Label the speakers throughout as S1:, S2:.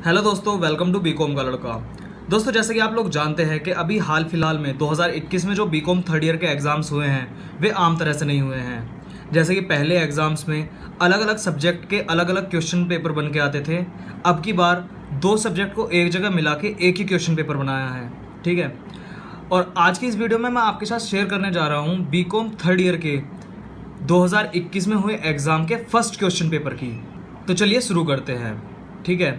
S1: Hello दोस्तों, welcome to BCom का लड़का। दोस्तों, जैसे कि आप लोग जानते हैं कि अभी हाल फिलहाल में 2021 में जो बीकॉम थर्ड ईयर के एग्ज़ाम्स हुए हैं वे आम तरह से नहीं हुए हैं। जैसे कि पहले एग्ज़ाम्स में अलग अलग सब्जेक्ट के अलग अलग क्वेश्चन पेपर बन के आते थे, अब की बार दो सब्जेक्ट को एक जगह मिला के एक ही क्वेश्चन पेपर बनाया है। ठीक है, और आज की इस वीडियो में मैं आपके साथ शेयर करने जा रहा हूँ बीकॉम थर्ड ईयर के 2021 में हुए एग्ज़ाम के फर्स्ट क्वेश्चन पेपर की। तो चलिए शुरू करते हैं। ठीक है,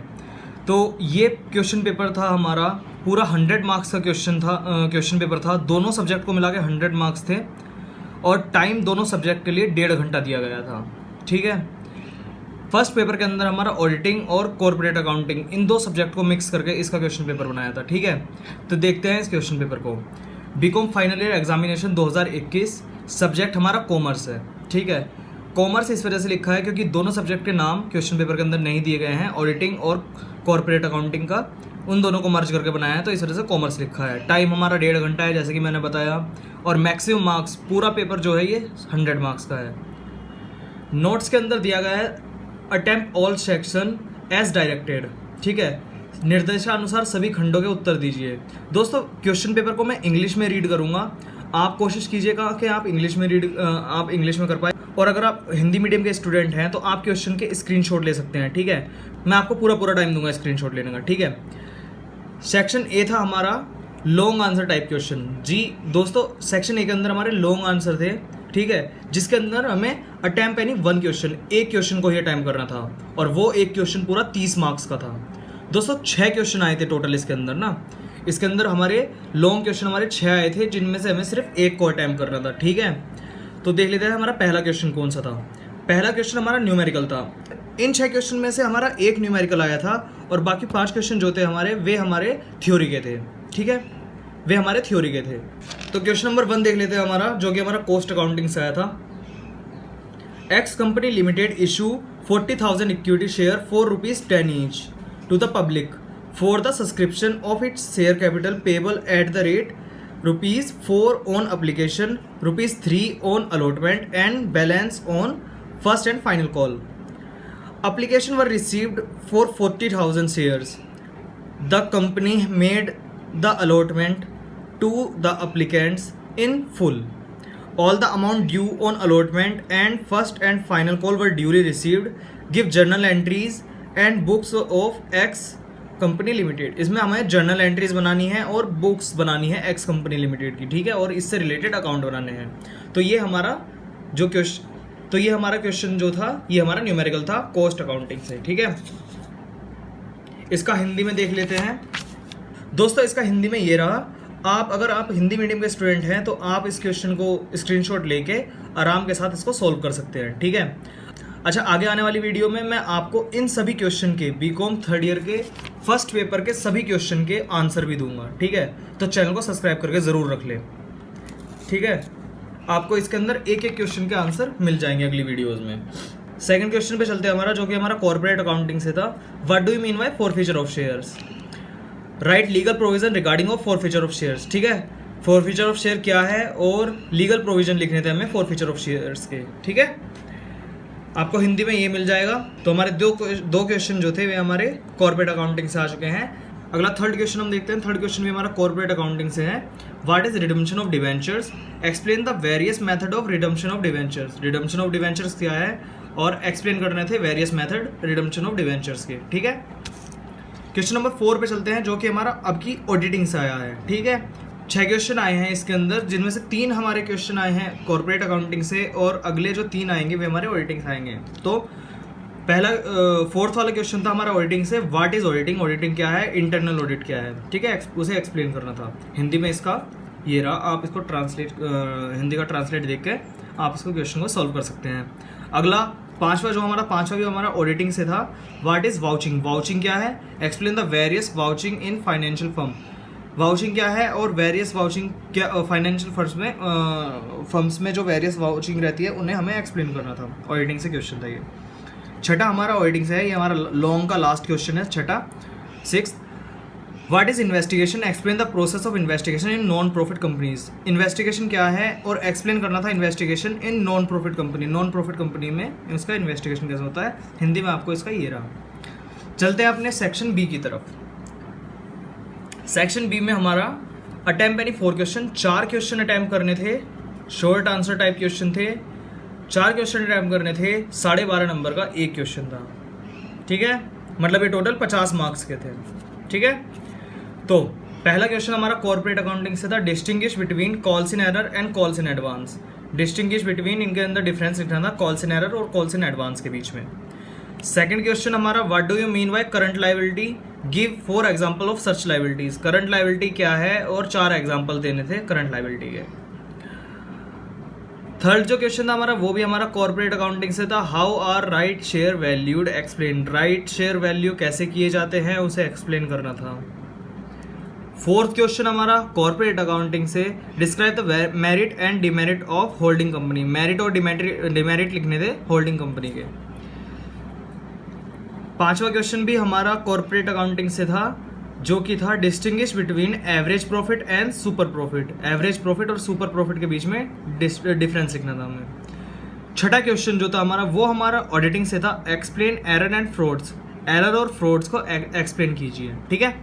S1: तो ये क्वेश्चन पेपर था हमारा, पूरा 100 मार्क्स का क्वेश्चन पेपर था। दोनों सब्जेक्ट को मिला के 100 मार्क्स थे और टाइम दोनों सब्जेक्ट के लिए 1.5 घंटा दिया गया था। ठीक है, फर्स्ट पेपर के अंदर हमारा ऑडिटिंग और कॉर्पोरेट अकाउंटिंग इन दो सब्जेक्ट को मिक्स करके इसका क्वेश्चन पेपर बनाया था। ठीक है, तो देखते हैं इस क्वेश्चन पेपर को। BCom final year examination 2021, subject हमारा कॉमर्स है। ठीक है, कॉमर्स इस वजह से लिखा है क्योंकि दोनों सब्जेक्ट के नाम क्वेश्चन पेपर के अंदर नहीं दिए गए हैं, ऑडिटिंग और कॉर्पोरेट अकाउंटिंग का, उन दोनों को मर्ज करके बनाया है, तो इस वजह से कॉमर्स लिखा है। टाइम हमारा 1.5 घंटा है जैसे कि मैंने बताया, और मैक्सिमम मार्क्स पूरा पेपर जो है ये 100 मार्क्स का है। नोट्स के अंदर दिया गया है attempt all section as directed. ठीक है, निर्देशानुसार सभी खंडों के उत्तर दीजिए। दोस्तों, क्वेश्चन पेपर को मैं इंग्लिश में रीड करूंगा, आप कोशिश कीजिएगा कि आप इंग्लिश में कर पाए, और अगर आप हिंदी मीडियम के स्टूडेंट हैं तो आप क्वेश्चन के स्क्रीनशॉट ले सकते हैं। ठीक है, मैं आपको पूरा टाइम दूंगा स्क्रीनशॉट लेने का। ठीक है, सेक्शन ए था हमारा लॉन्ग आंसर टाइप क्वेश्चन। जी दोस्तों, सेक्शन ए के अंदर हमारे लॉन्ग आंसर थे। ठीक है, जिसके अंदर हमें अटेम्प्ट यानी वन क्वेश्चन, एक क्वेश्चन को ही अटेम्प्ट करना था, और वो एक क्वेश्चन पूरा 30 मार्क्स का था। दोस्तों, 6 क्वेश्चन आए थे टोटल इसके अंदर ना। इसके अंदर हमारे लॉन्ग क्वेश्चन हमारे 6 आए थे, जिनमें से हमें सिर्फ एक को अटेम्प्ट करना था। ठीक है, तो देख लेते हैं हमारा पहला क्वेश्चन कौन सा था। पहला क्वेश्चन हमारा न्यूमेरिकल था। इन 6 क्वेश्चन में से हमारा एक न्यूमेरिकल आया था, और बाकी 5 क्वेश्चन जो थे हमारे वे हमारे थ्योरी के थे। ठीक है, वे हमारे थ्योरी के थे। तो क्वेश्चन नंबर 1 देख लेते हैं हमारा, जो कि हमारा कॉस्ट अकाउंटिंग से आया था। X company limited issue 40,000 equity share for ₹10 each to the public for the subscription of its share capital payable at the rate ₹4 on application, ₹3 on allotment, and balance on first and final call. Application were received for 40,000 shares. The company made the allotment to the applicants in full. All the amount due on allotment and first and final call were duly received. Give journal entries and books of X company limited. इसमें हमें journal entries बनानी है और books बनानी है x company limited की। ठीक है, और इससे रिलेटेड अकाउंट बनाने हैं। तो ये हमारा क्वेश्चन जो था ये हमारा न्यूमेरिकल था कॉस्ट अकाउंटिंग से। ठीक है, इसका हिंदी में देख लेते हैं। दोस्तों, इसका हिंदी में ये रहा। अगर आप हिंदी मीडियम के स्टूडेंट हैं तो आप इस क्वेश्चन को स्क्रीनशॉट लेके आराम के साथ इसको सॉल्व कर सकते हैं। ठीक है, अच्छा, आगे आने वाली वीडियो में मैं आपको इन सभी क्वेश्चन के बीकॉम थर्ड ईयर के फर्स्ट पेपर के सभी क्वेश्चन के आंसर भी दूंगा। ठीक है, तो चैनल को सब्सक्राइब करके ज़रूर रख लें। ठीक है, आपको इसके अंदर एक एक क्वेश्चन के आंसर मिल जाएंगे अगली वीडियोज़ में। सेकंड क्वेश्चन पे चलते हैं हमारा, जो कि हमारा कॉर्पोरेट अकाउंटिंग से था। What do you mean by forfeiture of shares? Right legal provision regarding of forfeiture of shares. ठीक है, फॉरफीचर ऑफ शेयर क्या है और लीगल प्रोविजन लिखने थे हमें फॉरफीचर ऑफ शेयर्स के। ठीक है, आपको हिंदी में ये मिल जाएगा। तो हमारे दो क्वेश्चन जो थे वे हमारे कॉर्पोरेट अकाउंटिंग से आ चुके हैं। अगला थर्ड क्वेश्चन हम देखते हैं। थर्ड क्वेश्चन भी हमारा कॉर्पोरेट अकाउंटिंग से है। What is redemption of debentures? Explain the various method of redemption of debentures. Redemption of debentures क्या है और एक्सप्लेन करने थे various method redemption of debentures के। ठीक है, क्वेश्चन नंबर 4 पे चलते हैं, जो कि हमारा अब की ऑडिटिंग से आया है। ठीक है, 6 क्वेश्चन आए हैं इसके अंदर, जिनमें से 3 हमारे क्वेश्चन आए हैं कॉर्पोरेट अकाउंटिंग से, और अगले जो 3 आएंगे वे हमारे ऑडिटिंग से आएंगे। तो पहला 4th वाला क्वेश्चन था हमारा ऑडिटिंग से। What is auditing? ऑडिटिंग क्या है? इंटरनल ऑडिट क्या है? ठीक है, उसे एक्सप्लेन करना था। हिंदी में इसका ये रहा, आप इसको हिंदी का ट्रांसलेट देख के आप इसको क्वेश्चन को सॉल्व कर सकते हैं। अगला पांचवा भी हमारा ऑडिटिंग से था। What is vouching? वाउचिंग क्या है? Explain the various vouching in financial firm. Vouching क्या है और वेरियस वाउचिंग क्या फाइनेंशियल फर्म्स में जो वेरियस वाउचिंग रहती है उन्हें हमें एक्सप्लेन करना था। ऑडिटिंग से क्वेश्चन था ये। छठा हमारा ऑडिटिंग से है, ये हमारा लॉन्ग का लास्ट क्वेश्चन है छठा। 6th, what is investigation? Explain the process of investigation in non profit companies. Investigation क्या है और एक्सप्लेन करना था investigation in non profit company. Non profit company में इसका इन्वेस्टिगेशन कैसे होता है, हिंदी में आपको इसका ये रहा। चलते हैं अपने सेक्शन बी की तरफ। सेक्शन बी में हमारा अटेम्प्ट यानी 4 क्वेश्चन, 4 क्वेश्चन अटेम्प्ट करने थे, शॉर्ट आंसर टाइप क्वेश्चन थे, 4 क्वेश्चन अटेम्प्ट करने थे, 12.5 नंबर का एक क्वेश्चन था, ठीक है, मतलब ये टोटल 50 मार्क्स के थे, ठीक है। तो पहला क्वेश्चन हमारा कॉर्पोरेट अकाउंटिंग से था, distinguish between calls in error and calls in advance. Distinguish between, इनके अंदर डिफरेंस लिखना था कॉल्स इन एरर और कॉल्स इन एडवांस के बीच में। सेकंड क्वेश्चन हमारा, what do you mean by current liability, give 4 example of such liabilities. Current liability क्या है और 4 एग्जांपल देने थे करंट लायबिलिटी के। थर्ड जो क्वेश्चन था हमारा वो भी हमारा कॉर्पोरेट अकाउंटिंग से था, how are right share valued explain. Right share value कैसे किए जाते हैं उसे एक्सप्लेन करना था। फोर्थ क्वेश्चन हमारा कॉर्पोरेट अकाउंटिंग से, describe the merit and demerit of holding company. Merit और डिमेरिट लिखने थे होल्डिंग कंपनी के। पांचवा क्वेश्चन भी हमारा कॉर्पोरेट अकाउंटिंग से था, जो कि था distinguish between average profit and super profit. Average profit और सुपर प्रॉफिट के बीच में डिफरेंस लिखना था हमें। छठा क्वेश्चन जो था हमारा वो हमारा ऑडिटिंग से था, explain error and frauds. Error और फ्रॉड्स को एक्सप्लेन कीजिए, ठीक है।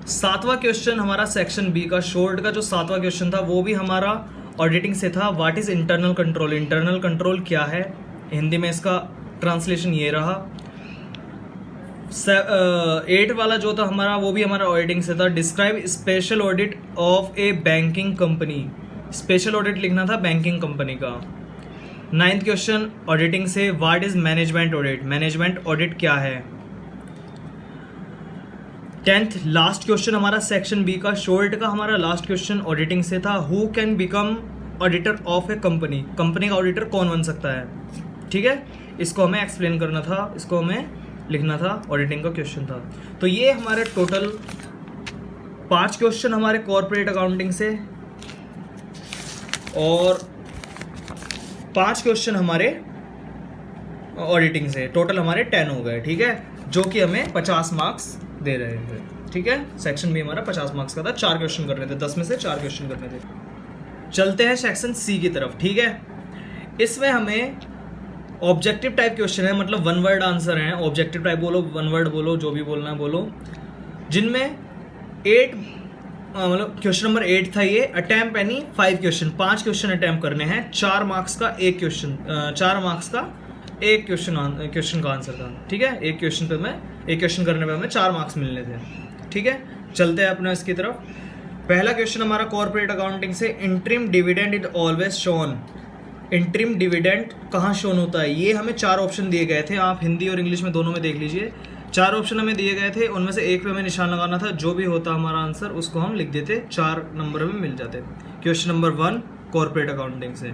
S1: सातवां क्वेश्चन हमारा सेक्शन बी का शॉर्ट का जो सातवां क्वेश्चन था वो भी हमारा ऑडिटिंग से था, what is internal control. Internal control क्या है, हिंदी में इसका ट्रांसलेशन ये रहा। 8 वाला जो था हमारा वो भी हमारा ऑडिटिंग से था, describe special audit of A banking company. Special audit लिखना था बैंकिंग कंपनी का। 9th क्वेश्चन ऑडिटिंग से, what is management audit. Management audit क्या है। 10th लास्ट क्वेश्चन हमारा सेक्शन बी का शॉर्ट का हमारा लास्ट क्वेश्चन ऑडिटिंग से था, who can become auditor of A company. Company का ऑडिटर कौन बन सकता है, ठीक है। इसको हमें एक्सप्लेन करना था, इसको हमें लिखना था, ऑडिटिंग का क्वेश्चन था। तो ये हमारे टोटल 5 क्वेश्चन हमारे कॉर्पोरेट अकाउंटिंग से और 5 क्वेश्चन हमारे ऑडिटिंग से, टोटल हमारे 10 हो गए, ठीक है, जो कि हमें 50 मार्क्स दे रहे थे, ठीक है। सेक्शन बी हमारा 50 मार्क्स का था, 4 क्वेश्चन करने थे, 10 में से 4 क्वेश्चन करने थे। चलते हैं सेक्शन सी की तरफ, ठीक है। इसमें हमें ऑब्जेक्टिव टाइप क्वेश्चन है, मतलब 1 वर्ड आंसर हैं। ऑब्जेक्टिव टाइप बोलो, 1 वर्ड बोलो, जो भी बोलना है बोलो, जिनमें 8 मतलब क्वेश्चन नंबर 8 था ये, अटैम्प्ट यानी 5 क्वेश्चन, 5 क्वेश्चन अटैम्प्ट करने हैं, 4 मार्क्स का एक क्वेश्चन, 4 मार्क्स का एक क्वेश्चन का आंसर था, ठीक है। एक क्वेश्चन करने पे हमें 4 मार्क्स मिलने थे, ठीक है। चलते हैं अपना इसकी तरफ। पहला क्वेश्चन हमारा कॉर्पोरेट अकाउंटिंग से, interim dividend is always shown. Interim dividend कहाँ शोन होता है, ये हमें 4 ऑप्शन दिए गए थे, आप हिंदी और इंग्लिश में दोनों में देख लीजिए। 4 ऑप्शन हमें दिए गए थे, उनमें से एक पे हमें निशान लगाना था, जो भी होता हमारा आंसर उसको हम लिख देते, 4 नंबर में मिल जाते। क्वेश्चन नंबर 1 कॉर्पोरेट अकाउंटिंग से।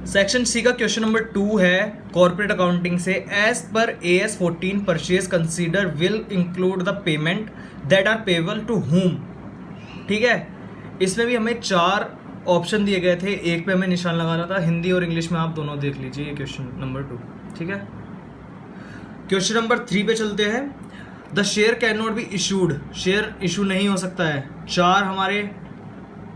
S1: सेक्शन सी का क्वेश्चन नंबर 2 है कॉर्पोरेट अकाउंटिंग से, as per AS 14 purchase consider will include the payment that are payable to whom, ठीक है। इसमें भी हमें 4 ऑप्शन दिए गए थे, एक पे हमें निशान लगाना था, हिंदी और इंग्लिश में आप दोनों देख लीजिए ये क्वेश्चन नंबर 2, ठीक है। क्वेश्चन नंबर 3 पे चलते हैं, the share can not be issued. Share issue नहीं हो सकता है। 4 हमारे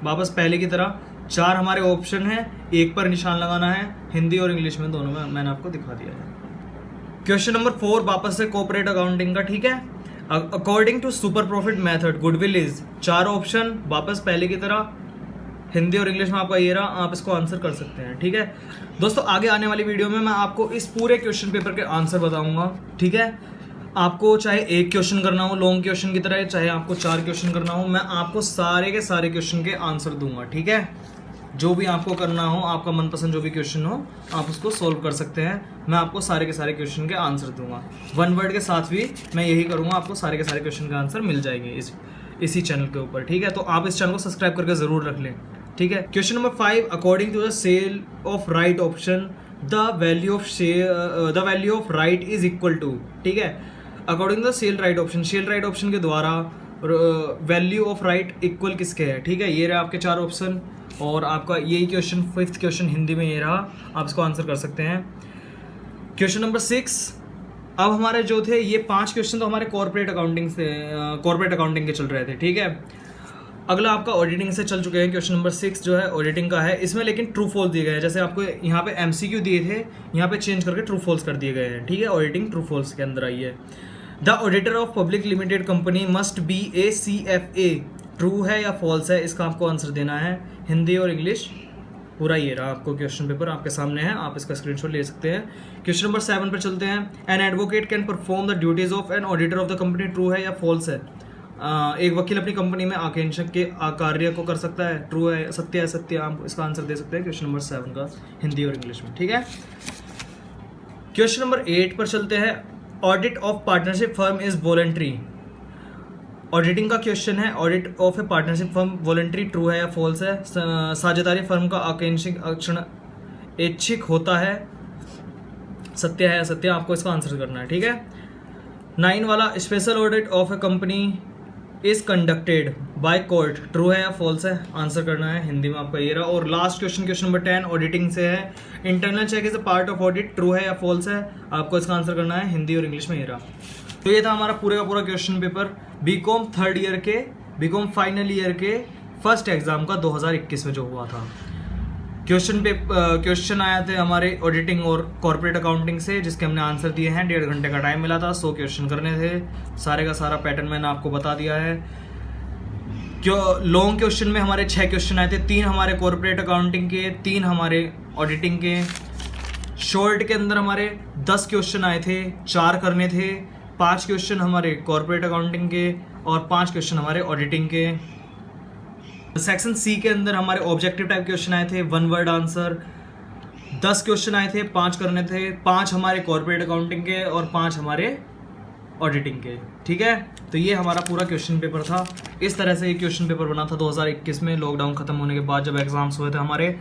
S1: वापस पहले की तरह 4 हमारे ऑप्शन हैं, एक पर निशान लगाना है, हिंदी और इंग्लिश में दोनों में मैंने आपको दिखा दिया है। क्वेश्चन नंबर 4 वापस से कॉर्पोरेट अकाउंटिंग का, ठीक है। According to super profit method goodwill is, 4 option वापस पहले की तरह, हिंदी और इंग्लिश में आपका ये रहा, आप इसको आंसर कर सकते हैं, ठीक है। दोस्तों आगे आने वाली वीडियो में मैं आपको इस पूरे क्वेश्चन पेपर के आंसर बताऊंगा, ठीक है। आपको चाहे एक क्वेश्चन करना हो लॉन्ग क्वेश्चन की तरह, चाहे आपको 4 क्वेश्चन करना हो, मैं आपको सारे के सारे क्वेश्चन के आंसर दूंगा, ठीक है। जो भी आपको करना हो, आपका मनपसंद जो भी क्वेश्चन हो, आप उसको सोल्व कर सकते हैं। मैं आपको सारे के सारे क्वेश्चन के आंसर दूंगा, 1 वर्ड के साथ भी मैं यही करूंगा, आपको सारे के सारे क्वेश्चन के आंसर मिल जाएंगे इसी चैनल के ऊपर, ठीक है। तो आप इस चैनल को सब्सक्राइब करके जरूर रख लें, ठीक है। Question number 5, according to the cell of right option the value of right is equal to, ठीक है। According to the cell right option के द्वारा वैल्यू ऑफ राइट इक्वल किसके है, ठीक है। ये रहा आपके 4 ऑप्शन और आपका यही क्वेश्चन 5th क्वेश्चन हिंदी में ये रहा, आप इसको आंसर कर सकते हैं। क्वेश्चन नंबर 6, अब हमारे जो थे ये 5 क्वेश्चन तो हमारे कॉर्पोरेट अकाउंटिंग के चल रहे थे, ठीक है। अगला आपका ऑडिटिंग से चल चुके हैं। क्वेश्चन नंबर 6 जो है ऑडिटिंग का है, इसमें लेकिन ट्रू फॉल्स दिए गए हैं। जैसे आपको यहाँ पे MCQ दिए थे, यहाँ पे चेंज करके ट्रू फॉल्स कर दिए गए हैं। ठीक है, ऑडिटिंग ट्रू फॉल्स के अंदर आई है। The auditor of public limited company must be A CFA, true है या फॉल्स है, इसका आपको आंसर देना है। हिंदी और इंग्लिश पूरा ये रहा आपको क्वेश्चन पेपर आपके सामने है, आप इसका स्क्रीनशॉट ले सकते हैं। क्वेश्चन नंबर 7 पर चलते हैं। An advocate can perform the duties of an auditor of the company, true है या फॉल्स है। एक वकील अपनी कंपनी में आकेंक्षक के कार्य को कर सकता है, ट्रू है, सत्य है, सत्य, आप इसका आंसर दे सकते हैं क्वेश्चन नंबर 7 का हिंदी और इंग्लिश में। ठीक है, क्वेश्चन नंबर 8 पर चलते हैं। Audit of partnership firm is voluntary, auditing का क्वेश्चन है। Audit of A partnership firm voluntary, true है या फॉल्स है। साझेदारी फर्म का आकांक्षिक अक्षण ऐच्छिक होता है, सत्य है या सत्य, आपको इसका आंसर करना है। ठीक है, 9 वाला, special audit of A company is conducted by court, true है या फॉल्स है, आंसर करना है। हिंदी में आपका ये रहा। और last question, question number 10 auditing से है। Internal check is a part of audit, true है या फॉल्स है, आपको इसका आंसर करना है। हिंदी और इंग्लिश में ये रहा। तो ये था हमारा पूरे का पूरा question paper BCom third year के, बीकॉम फाइनल ईयर के फर्स्ट एग्जाम का 2021 में जो हुआ था। क्वेश्चन आए थे हमारे ऑडिटिंग और कॉर्पोरेट अकाउंटिंग से, जिसके हमने आंसर दिए हैं। 1.5 घंटे का टाइम मिला था, 100 क्वेश्चन करने थे। सारे का सारा पैटर्न मैंने आपको बता दिया है। लॉन्ग क्वेश्चन में हमारे 6 क्वेश्चन आए थे, 3 हमारे कॉर्पोरेट अकाउंटिंग के, 3 हमारे ऑडिटिंग के। शॉर्ट के अंदर हमारे 10 क्वेश्चन आए थे, 4 करने थे। 5 क्वेश्चन हमारे कॉर्पोरेट अकाउंटिंग के और 5 क्वेश्चन हमारे ऑडिटिंग के। सेक्शन सी के अंदर हमारे ऑब्जेक्टिव टाइप क्वेश्चन आए थे, 1 वर्ड आंसर। 10 क्वेश्चन आए थे, 5 करने थे। 5 हमारे कॉर्पोरेट अकाउंटिंग के और 5 हमारे ऑडिटिंग के। ठीक है, तो ये हमारा पूरा क्वेश्चन पेपर था। इस तरह से ये क्वेश्चन पेपर बना था 2021 में, लॉकडाउन खत्म होने के बाद जब एग्जाम्स हुए थे हमारे।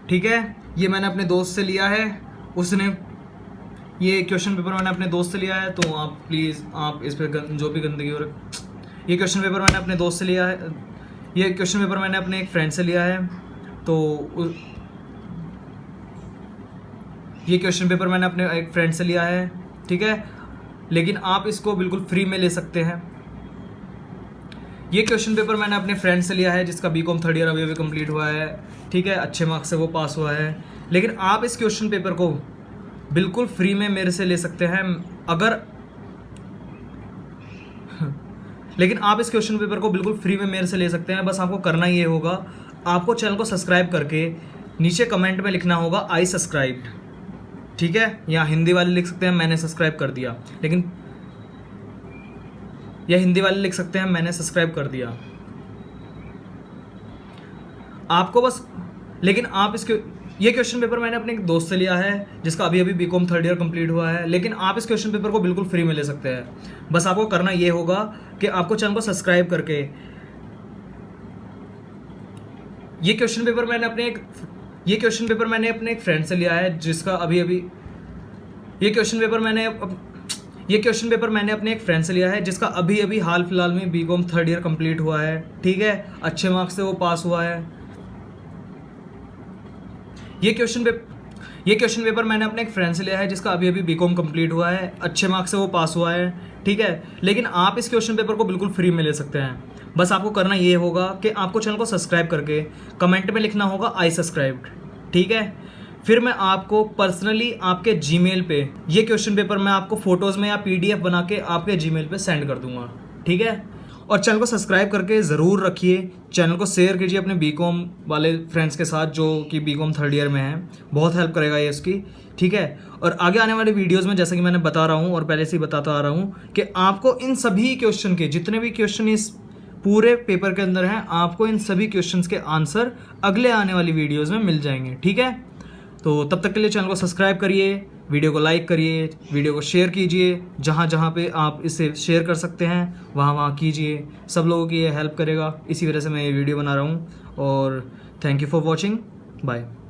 S1: ठीक है, ये मैंने अपने दोस्त से लिया है, उसने ये क्वेश्चन पेपर मैंने अपने दोस्त से लिया है। तो आप प्लीज़ आप इस पर जो भी गंदगी हो रही, ये क्वेश्चन पेपर मैंने अपने दोस्त से लिया है, ये क्वेश्चन पेपर मैंने अपने एक फ्रेंड से लिया है। तो ये क्वेश्चन पेपर मैंने अपने एक फ्रेंड से लिया है। ठीक है, लेकिन आप इसको बिल्कुल फ्री में ले सकते हैं। ये क्वेश्चन पेपर मैंने अपने फ्रेंड से लिया है, जिसका बीकॉम थर्ड ईयर अभी कंप्लीट हुआ है। ठीक है, अच्छे मार्क्स से वो पास हुआ है। लेकिन आप इस क्वेश्चन पेपर को बिल्कुल फ्री में मेरे से ले सकते हैं लेकिन आप इस क्वेश्चन पेपर को बिल्कुल फ्री में मेरे से ले सकते हैं। बस आपको करना ये होगा, आपको चैनल को सब्सक्राइब करके नीचे कमेंट में लिखना होगा आई सब्सक्राइब्ड। ठीक है, या हिंदी वाले लिख सकते हैं मैंने सब्सक्राइब कर दिया, लेकिन या हिंदी वाले लिख सकते हैं मैंने सब्सक्राइब कर दिया। आपको बस, लेकिन आप इसके, ये क्वेश्चन पेपर मैंने अपने एक दोस्त से लिया है, जिसका अभी बीकॉम थर्ड ईयर कंप्लीट हुआ है। लेकिन आप इस क्वेश्चन पेपर को बिल्कुल फ्री में ले सकते हैं। बस आपको करना ये होगा कि आपको चैनल को सब्सक्राइब करके, ये क्वेश्चन पेपर मैंने अपने एक फ्रेंड से लिया है, जिसका ये क्वेश्चन पेपर मैंने अपने एक फ्रेंड से लिया है, जिसका अभी हाल फिलहाल में बीकॉम थर्ड ईयर कंप्लीट हुआ है। ठीक है, अच्छे मार्क्स से वो पास हुआ है। ये क्वेश्चन पेपर मैंने अपने एक फ्रेंड से लिया है, जिसका अभी बीकॉम कंप्लीट हुआ है, अच्छे मार्क्स से वो पास हुआ है। ठीक है, लेकिन आप इस क्वेश्चन पेपर को बिल्कुल फ्री में ले सकते हैं। बस आपको करना ये होगा कि आपको चैनल को सब्सक्राइब करके कमेंट में लिखना होगा आई सब्सक्राइब्ड। ठीक है, फिर मैं आपको पर्सनली आपके जीमेल पे ये क्वेश्चन पेपर मैं आपको फोटोज़ में या PDF बना के आपके जीमेल पे सेंड कर दूंगा। ठीक है, और चैनल को सब्सक्राइब करके ज़रूर रखिए। चैनल को शेयर कीजिए अपने बीकॉम वाले फ्रेंड्स के साथ, जो कि बीकॉम थर्ड ईयर में हैं। बहुत हेल्प करेगा ये उसकी। ठीक है, और आगे आने वाले वीडियोस में जैसे कि मैंने बता रहा हूँ और पहले से ही बताता आ रहा हूँ कि आपको इन सभी क्वेश्चन के, जितने भी क्वेश्चन इस पूरे पेपर के अंदर हैं, आपको इन सभी क्वेश्चंस के आंसर अगले आने वाली वीडियोज़ में मिल जाएंगे। ठीक है, तो तब तक के लिए चैनल को सब्सक्राइब करिए, वीडियो को लाइक करिए, वीडियो को शेयर कीजिए। जहाँ जहाँ पे आप इसे शेयर कर सकते हैं वहाँ कीजिए। सब लोगों की ये हेल्प करेगा। इसी वजह से मैं ये वीडियो बना रहा हूँ। और thank you for watching, bye.